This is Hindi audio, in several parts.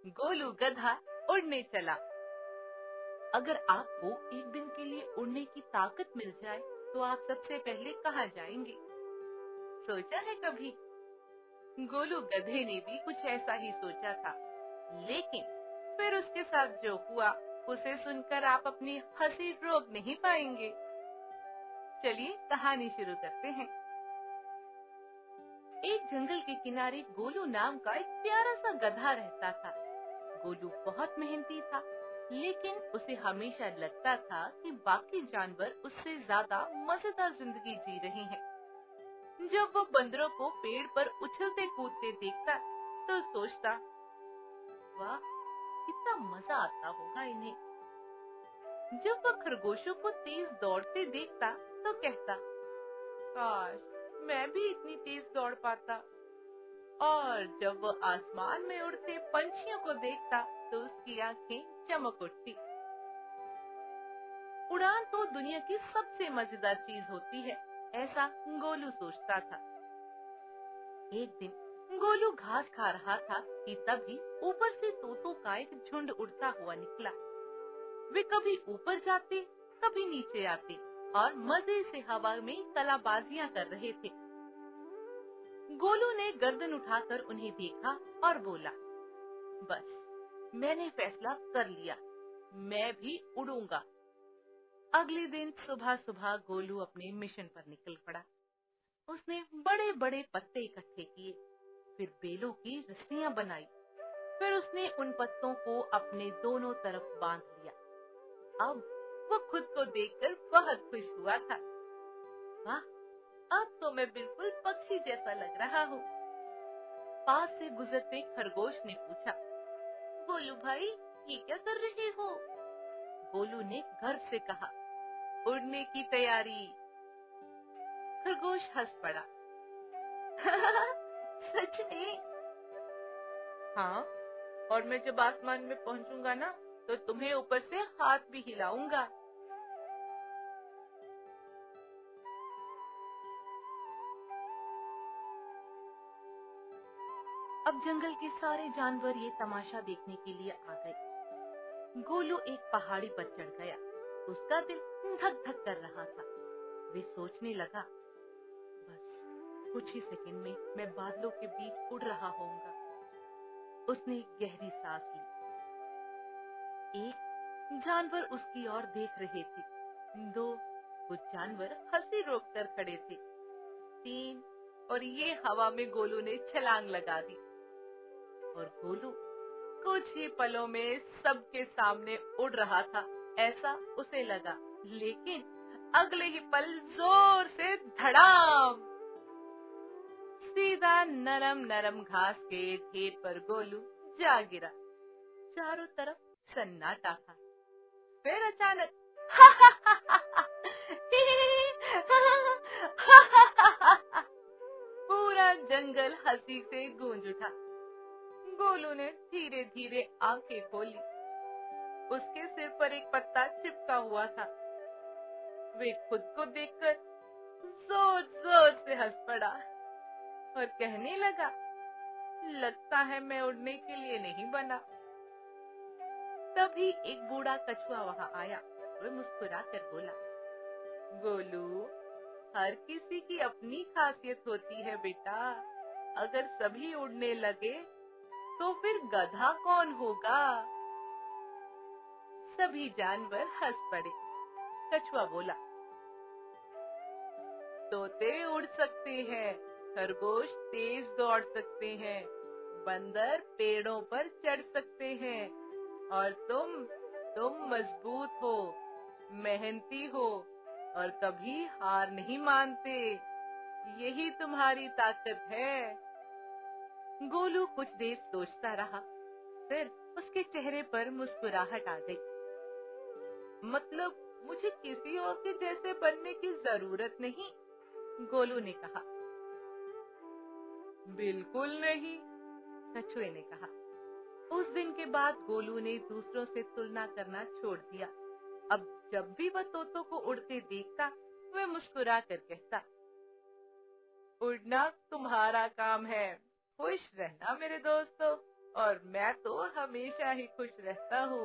गोलू गधा उड़ने चला। अगर आपको एक दिन के लिए उड़ने की ताकत मिल जाए तो आप सबसे पहले कहाँ जाएंगे? सोचा है कभी? गोलू गधे ने भी कुछ ऐसा ही सोचा था, लेकिन फिर उसके साथ जो हुआ उसे सुनकर आप अपनी हंसी रोक नहीं पाएंगे। चलिए कहानी शुरू करते हैं। एक जंगल के किनारे गोलू नाम का एक प्यारा सा गधा रहता था। गोलू बहुत मेहनती था, लेकिन उसे हमेशा लगता था कि बाकी जानवर उससे ज्यादा मजेदार जिंदगी जी रहे हैं। जब वो बंदरों को पेड़ पर उछलते कूदते देखता तो सोचता, वाह कितना मजा आता होगा इन्हें। जब वह खरगोशों को तेज दौड़ते देखता तो कहता, काश मैं भी इतनी तेज दौड़ पाता। और जब वो आसमान में उड़ते पंछियों को देखता तो उसकी आंखें चमक उठती। उड़ान तो दुनिया की सबसे मजेदार चीज होती है, ऐसा गोलू सोचता था। एक दिन गोलू घास खा रहा था कि तभी ऊपर से तोतों का एक झुंड उड़ता हुआ निकला। वे कभी ऊपर जाते, कभी नीचे आते और मजे से हवा में कलाबाजियां कर रहे थे। गोलू ने गर्दन उठाकर उन्हें देखा और बोला, बस मैंने फैसला कर लिया, मैं भी उड़ूंगा। अगले दिन सुबह सुबह गोलू अपने मिशन पर निकल पड़ा। उसने बड़े बड़े पत्ते इकट्ठे किए, फिर बेलों की रस्सियां बनाई, फिर उसने उन पत्तों को अपने दोनों तरफ बांध लिया। अब वो खुद को देखकर बहुत खुश हुआ था। वाह, अब तो मैं बिल्कुल पक्षी जैसा लग रहा हूँ। पास से गुजरते खरगोश ने पूछा, गोलू भाई ये क्या कर रहे हो? गोलू ने गर्व से कहा, उड़ने की तैयारी। खरगोश हंस पड़ा। सच में? हाँ, और मैं जब आसमान में पहुंचूंगा ना तो तुम्हें ऊपर से हाथ भी हिलाऊंगा। अब जंगल के सारे जानवर ये तमाशा देखने के लिए आ गए। गोलू एक पहाड़ी पर चढ़ गया। उसका दिल धक धक कर रहा था। वे सोचने लगा, बस कुछ ही सेकंड में मैं बादलों के बीच उड़ रहा होऊंगा। उसने गहरी सांस ली। एक जानवर उसकी ओर देख रहे थे, दो, कुछ जानवर हंसी रोककर खड़े थे, तीन, और ये हवा में गोलू ने छलांग लगा दी। और गोलू कुछ ही पलों में सबके सामने उड़ रहा था, ऐसा उसे लगा। लेकिन अगले ही पल जोर से धड़ाम, सीधा नरम नरम घास के ढेर पर गोलू जा गिरा। चारों तरफ सन्नाटा था। फिर अचानक पूरा जंगल हंसी से गूंज उठा। गोलू ने धीरे धीरे आंखें खोली। उसके सिर पर एक पत्ता चिपका हुआ था। वे खुद को देखकर जोर जोर से हंस पड़ा और कहने लगा, लगता है मैं उड़ने के लिए नहीं बना। तभी एक बूढ़ा कछुआ वहां आया। वह मुस्कुराकर बोला, गोलू, हर किसी की अपनी खासियत होती है बेटा। अगर सभी उड़ने लगे तो फिर गधा कौन होगा? सभी जानवर हंस पड़े। कछुआ बोला, तोते उड़ सकते हैं, खरगोश तेज दौड़ सकते हैं, बंदर पेड़ों पर चढ़ सकते हैं, और तुम मजबूत हो, मेहनती हो और कभी हार नहीं मानते। यही तुम्हारी ताकत है। गोलू कुछ देर सोचता रहा, फिर उसके चेहरे पर मुस्कुराहट आ गई। मतलब मुझे किसी और के जैसे बनने की जरूरत नहीं, गोलू ने कहा। बिल्कुल नहीं, कछुए ने कहा। उस दिन के बाद गोलू ने दूसरों से तुलना करना छोड़ दिया। अब जब भी वह तोतों को उड़ते देखता, वह मुस्कुरा कर कहता, उड़ना तुम्हारा काम है, खुश रहना मेरे दोस्तों। और मैं तो हमेशा ही खुश रहता हूँ।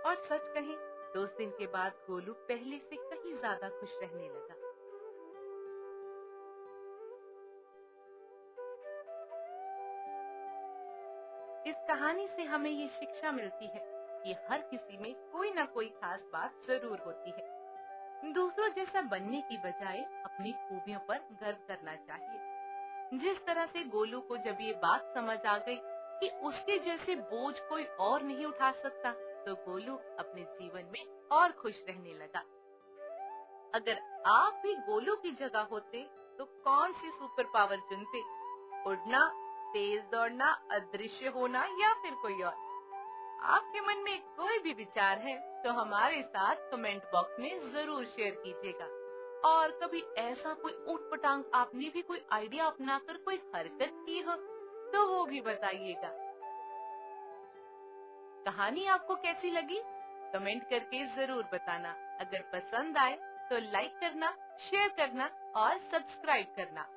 और सच कहें तो उस दिन के बाद गोलू पहले से कहीं ज्यादा खुश रहने लगा। इस कहानी से हमें ये शिक्षा मिलती है कि हर किसी में कोई ना कोई खास बात जरूर होती है। दूसरों जैसा बनने की बजाय अपनी खूबियों पर गर्व करना चाहिए। जिस तरह से गोलू को जब ये बात समझ आ गई कि उसके जैसे बोझ कोई और नहीं उठा सकता, तो गोलू अपने जीवन में और खुश रहने लगा। अगर आप भी गोलू की जगह होते तो कौन सी सुपर पावर चुनते? उड़ना, तेज दौड़ना, अदृश्य होना या फिर कोई और? आपके मन में कोई भी विचार है तो हमारे साथ कमेंट बॉक्स में जरूर शेयर कीजिएगा। और कभी ऐसा कोई ऊटपटांग आपने भी कोई आइडिया अपनाकर कोई हरकत की हो तो वो भी बताइएगा। कहानी आपको कैसी लगी कमेंट करके जरूर बताना। अगर पसंद आए तो लाइक करना, शेयर करना और सब्सक्राइब करना।